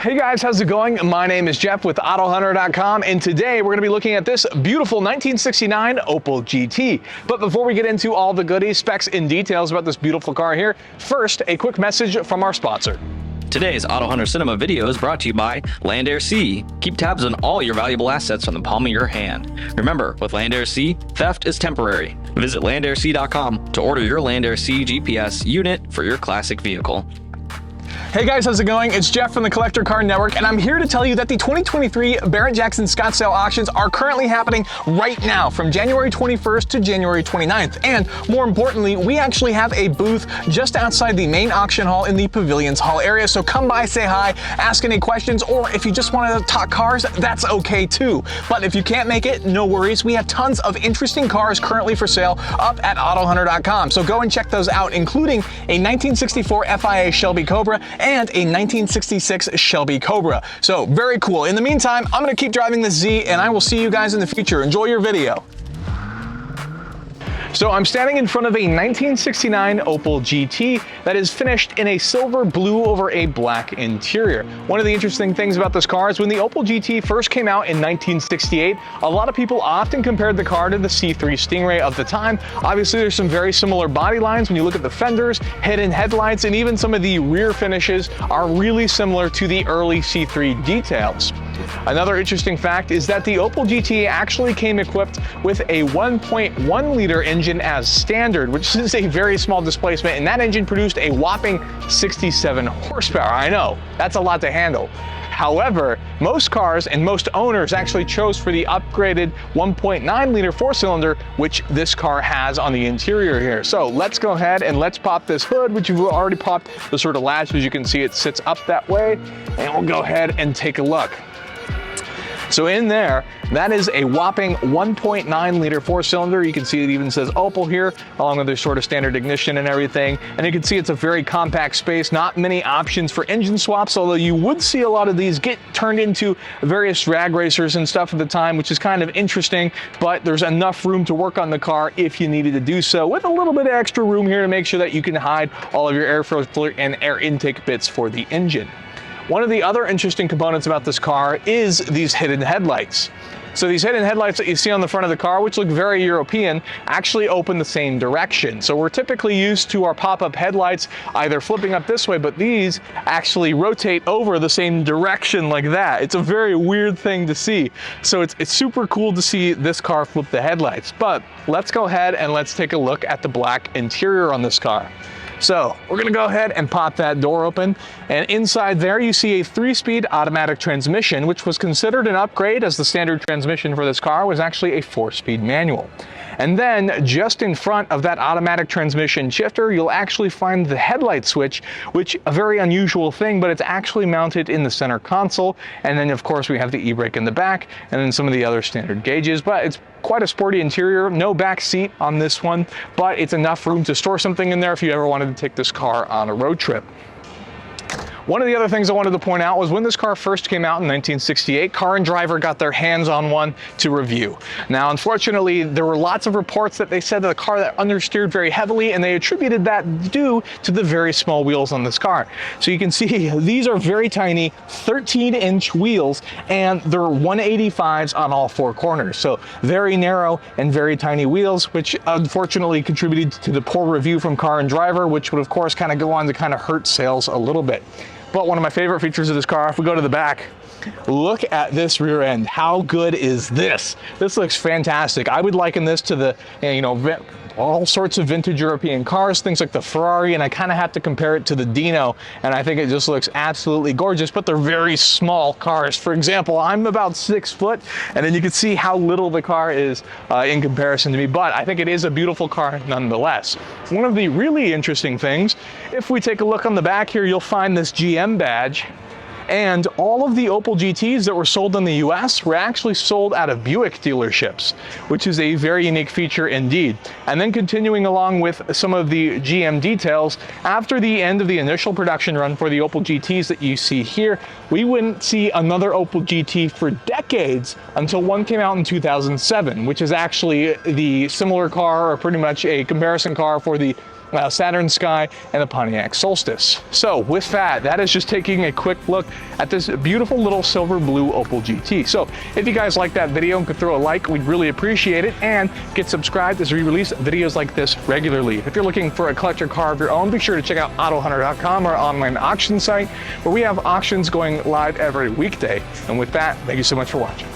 Hey guys, how's it going? My name is Jeff with AutoHunter.com, and today we're going to be looking at this beautiful 1969 Opel GT. But before we get into all the goodies, specs, and details about this beautiful car here, first, a quick message from our sponsor. Today's AutoHunter Cinema video is brought to you by Land Air Sea. Keep tabs on all your valuable assets from the palm of your hand. Remember, with Land Air Sea, theft is temporary. Visit landairSea.com to order your Land Air Sea GPS unit for your classic vehicle. Hey guys, how's it going? It's Jeff from the Collector Car Network, and I'm here to tell you that the 2023 Barrett-Jackson Scottsdale auctions are currently happening right now from January 21st to January 29th. And more importantly, we actually have a booth just outside the main auction hall in the Pavilions Hall area. So come by, say hi, ask any questions, or if you just want to talk cars, that's okay too. But if you can't make it, no worries. We have tons of interesting cars currently for sale up at AutoHunter.com. So go and check those out, including a 1964 FIA Shelby Cobra and a 1966 Shelby Cobra. So very cool. In the meantime, I'm gonna keep driving this Z, and I will see you guys in the future. Enjoy your video. So I'm standing in front of a 1969 Opel GT that is finished in a silver blue over a black interior. One of the interesting things about this car is when the Opel GT first came out in 1968, a lot of people often compared the car to the C3 Stingray of the time. Obviously, there's some very similar body lines when you look at the fenders, hidden headlights, and even some of the rear finishes are really similar to the early C3 details. Another interesting fact is that the Opel GT actually came equipped with a 1.1 liter engine as standard, which is a very small displacement, and that engine produced a whopping 67 horsepower. I know, that's a lot to handle. However, most cars and most owners actually chose for the upgraded 1.9 liter four-cylinder, which this car has on the interior here. So let's go ahead and let's pop this hood, which you've already popped the sort of latch. As you can see, it sits up that way, and we'll go ahead and take a look. So in there, that is a whopping 1.9 liter four-cylinder. You can see it even says Opel here, along with their sort of standard ignition and everything. And you can see it's a very compact space, not many options for engine swaps, although you would see a lot of these get turned into various drag racers and stuff at the time, which is kind of interesting, but there's enough room to work on the car if you needed to do so, with a little bit of extra room here to make sure that you can hide all of your air filter and air intake bits for the engine. One of the other interesting components about this car is these hidden headlights. So these hidden headlights that you see on the front of the car, which look very European, actually open the same direction. So we're typically used to our pop-up headlights either flipping up this way, but these actually rotate over the same direction like that. It's a very weird thing to see. So it's super cool to see this car flip the headlights. But let's go ahead and let's take a look at the black interior on this car. So we're gonna go ahead and pop that door open, and inside there you see a 3-speed automatic transmission, which was considered an upgrade as the standard transmission for this car was actually a 4-speed manual. And then just in front of that automatic transmission shifter, you'll actually find the headlight switch, which a very unusual thing, but it's actually mounted in the center console. And then of course we have the e-brake in the back, and then some of the other standard gauges, but it's quite a sporty interior. No back seat on this one, but it's enough room to store something in there if you ever wanted to take this car on a road trip. One of the other things I wanted to point out was when this car first came out in 1968, Car and Driver got their hands on one to review. Now, unfortunately, there were lots of reports that they said that the car that understeered very heavily, and they attributed that due to the very small wheels on this car. So you can see these are very tiny 13-inch wheels, and they're 185s on all four corners. So very narrow and very tiny wheels, which unfortunately contributed to the poor review from Car and Driver, which would of course kind of go on to kind of hurt sales a little bit. But one of my favorite features of this car, if we go to the back, look at this rear end. How good is this? This looks fantastic. I would liken this to the, all sorts of vintage European cars, things like the Ferrari, and I kind of have to compare it to the Dino, and I think it just looks absolutely gorgeous, but they're very small cars. For example, I'm about 6 foot, and then you can see how little the car is in comparison to me, but I think it is a beautiful car nonetheless. One of the really interesting things, if we take a look on the back here, you'll find this GM badge. And all of the Opel GTs that were sold in the US were actually sold out of Buick dealerships, which is a very unique feature indeed. And then continuing along with some of the GM details, after the end of the initial production run for the Opel GTs that you see here, we wouldn't see another Opel GT for decades until one came out in 2007, which is actually the similar car, or pretty much a comparison car for the Saturn Sky, and the Pontiac Solstice. So with that, that is just taking a quick look at this beautiful little silver blue Opel GT. So if you guys like that video and could throw a like, we'd really appreciate it, and get subscribed as we release videos like this regularly. If you're looking for a collector car of your own, be sure to check out AutoHunter.com, our online auction site, where we have auctions going live every weekday. And with that, thank you so much for watching.